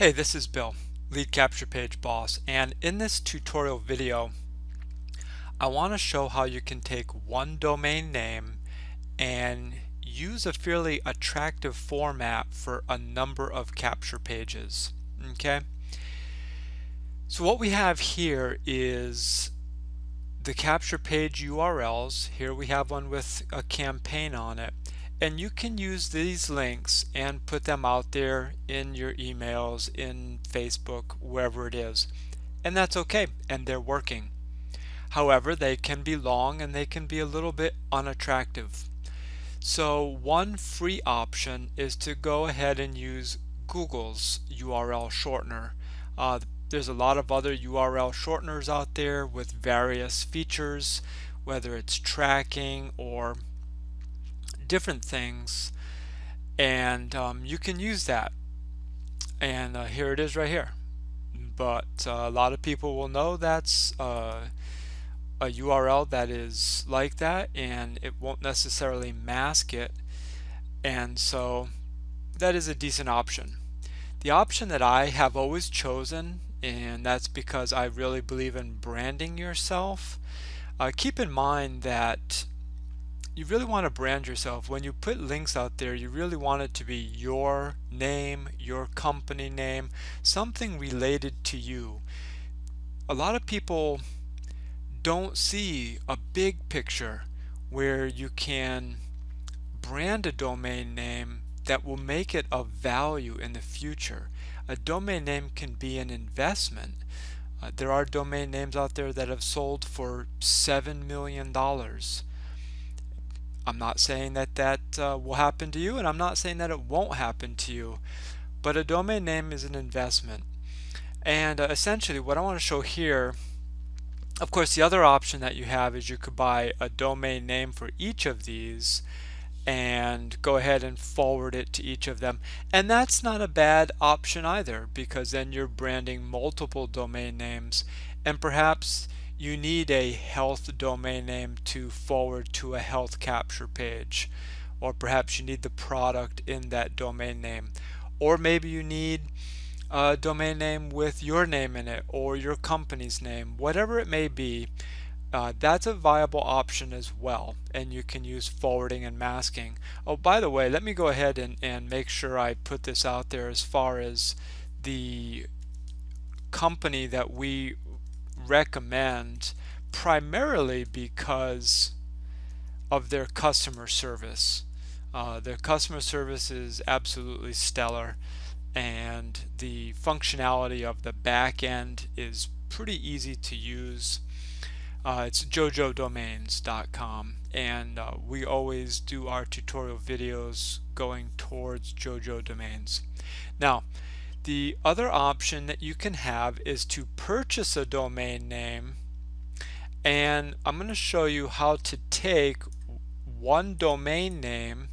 Hey, this is Bill, Lead Capture Page Boss, and in this tutorial video, I want to show how you can take one domain name and use a fairly attractive format for a number of capture pages. Okay, so what we have here is the capture page URLs. Here we have one with a campaign on it. And you can use these links and put them out there in your emails, in Facebook, wherever it is. And that's okay, and they're working. However, they can be long and they can be a little bit unattractive. So one free option is to go ahead and use Google's URL shortener. There's a lot of other URL shorteners out there with various features, whether it's tracking or different things, and you can use that. And here it is right here. But a lot of people will know that's a URL that is like that, and it won't necessarily mask it, and so that is a decent option. The option that I have always chosen, and that's because I really believe in branding yourself. Keep in mind that you really want to brand yourself. When you put links out there, you really want it to be your name, your company name, something related to you. A lot of people don't see a big picture where you can brand a domain name that will make it of value in the future. A domain name can be an investment. There are domain names out there that have sold for $7 million. I'm not saying that will happen to you, and I'm not saying that it won't happen to you, but a domain name is an investment. And essentially what I want to show here, of course, the other option that you have is you could buy a domain name for each of these and go ahead and forward it to each of them. And that's not a bad option either, because then you're branding multiple domain names, and perhaps you need a health domain name to forward to a health capture page, or perhaps you need the product in that domain name, or maybe you need a domain name with your name in it or your company's name. Whatever it may be, that's a viable option as well, and you can use forwarding and masking. Oh, by the way, let me go ahead and make sure I put this out there as far as the company that we recommend, primarily because of their customer service. Their customer service is absolutely stellar, and the functionality of the back end is pretty easy to use. It's jojodomains.com, and we always do our tutorial videos going towards Jojo Domains. Now, the other option that you can have is to purchase a domain name, and I'm going to show you how to take one domain name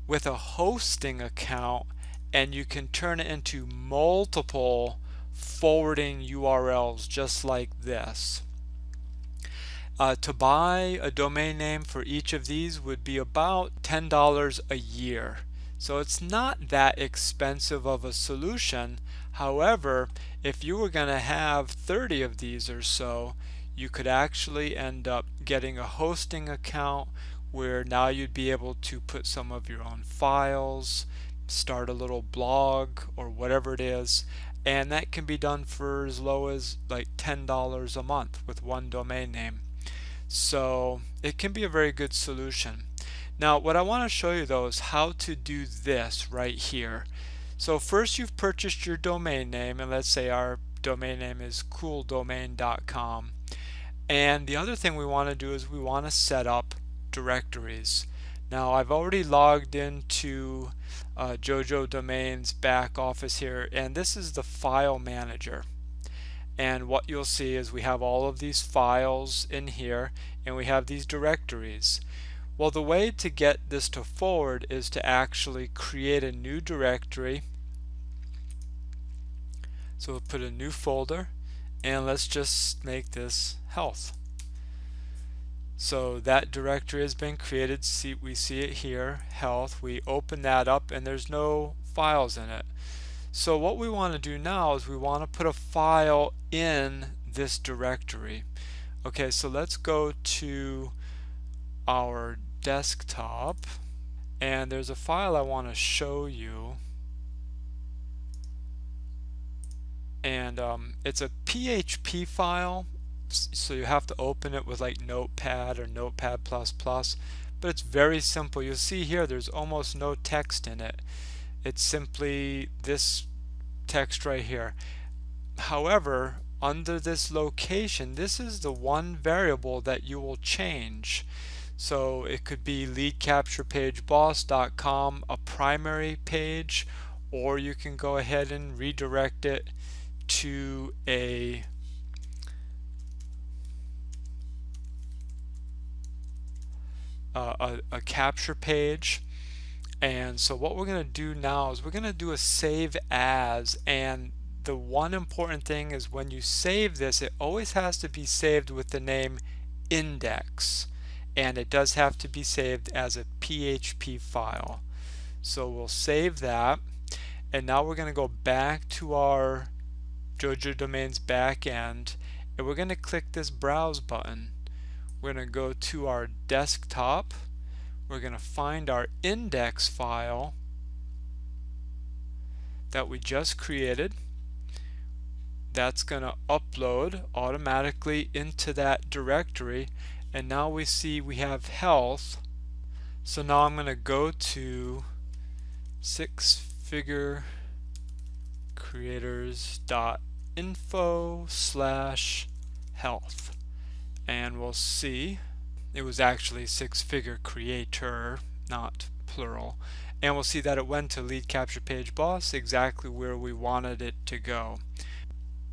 with a hosting account, and you can turn it into multiple forwarding URLs just like this. To buy a domain name for each of these would be about $10 a year. So it's not that expensive of a solution. However, if you were going to have 30 of these or so, you could actually end up getting a hosting account where now you'd be able to put some of your own files, start a little blog or whatever it is, and that can be done for as low as like $10 a month with one domain name. So it can be a very good solution. Now what I want to show you though is how to do this right here. So first you've purchased your domain name, and let's say our domain name is cooldomain.com. And the other thing we want to do is we want to set up directories. Now I've already logged into Jojo Domains back office here, and this is the file manager. And what you'll see is we have all of these files in here, and we have these directories. Well, the way to get this to forward is to actually create a new directory. So we'll put a new folder, and let's just make this health. So that directory has been created. We see it here, health. We open that up, and there's no files in it. So what we want to do now is we want to put a file in this directory. Okay, so let's go to our desktop, and there's a file I want to show you, and it's a PHP file, so you have to open it with like Notepad or Notepad++, but it's very simple. You'll see here there's almost no text in it. It's simply this text right here. However, under this location, this is the one variable that you will change. So it could be leadcapturepageboss.com, a primary page, or you can go ahead and redirect it to a capture page. And so what we're going to do now is we're going to do a save as, and the one important thing is when you save this, it always has to be saved with the name index, and it does have to be saved as a PHP file. So we'll save that, and now we're going to go back to our JoJo Domains backend, and we're going to click this browse button. We're going to go to our desktop. We're going to find our index file that we just created. That's going to upload automatically into that directory, and now we see we have health. So now I'm going to go to sixfigurecreators.info/health, and we'll see it was actually Six Figure Creator, not plural, and we'll see that it went to Lead Capture Page Boss, exactly where we wanted it to go.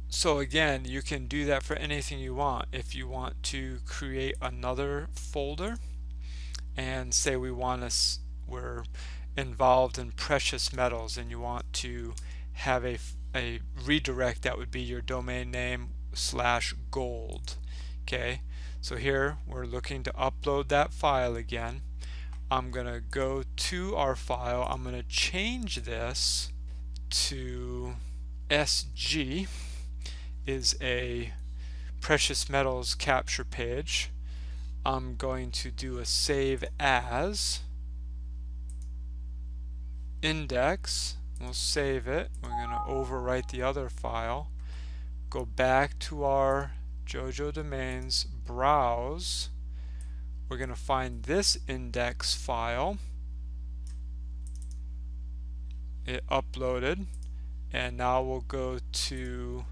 So again, you can do that for anything you want. If you want to create another folder, and say we're involved in precious metals, and you want to have a redirect, that would be your domain name /gold. Okay, so here we're looking to upload that file again. I'm going to go to our file. I'm going to change this to SG, is a precious metals capture page. I'm going to do a save as index. We'll save it. We're going to overwrite the other file. Go back to our JoJo Domains, browse. We're going to find this index file. It uploaded, and now we'll go to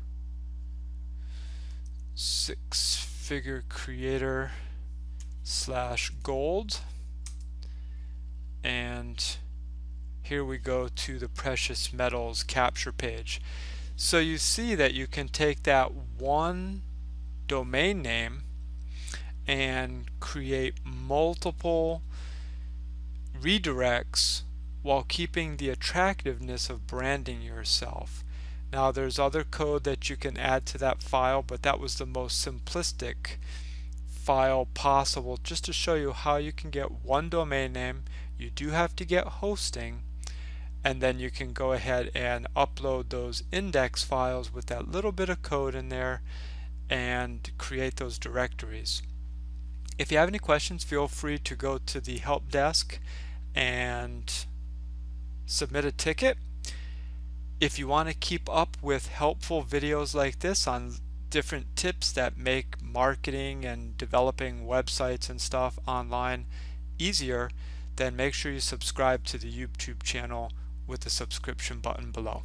Six Figure Creator /gold, and here we go to the precious metals capture page. So you see that you can take that one domain name and create multiple redirects while keeping the attractiveness of branding yourself. Now there's other code that you can add to that file, but that was the most simplistic file possible, just to show you how you can get one domain name. You do have to get hosting, and then you can go ahead and upload those index files with that little bit of code in there and create those directories. If you have any questions, feel free to go to the help desk and submit a ticket. If you want to keep up with helpful videos like this on different tips that make marketing and developing websites and stuff online easier, then make sure you subscribe to the YouTube channel with the subscription button below.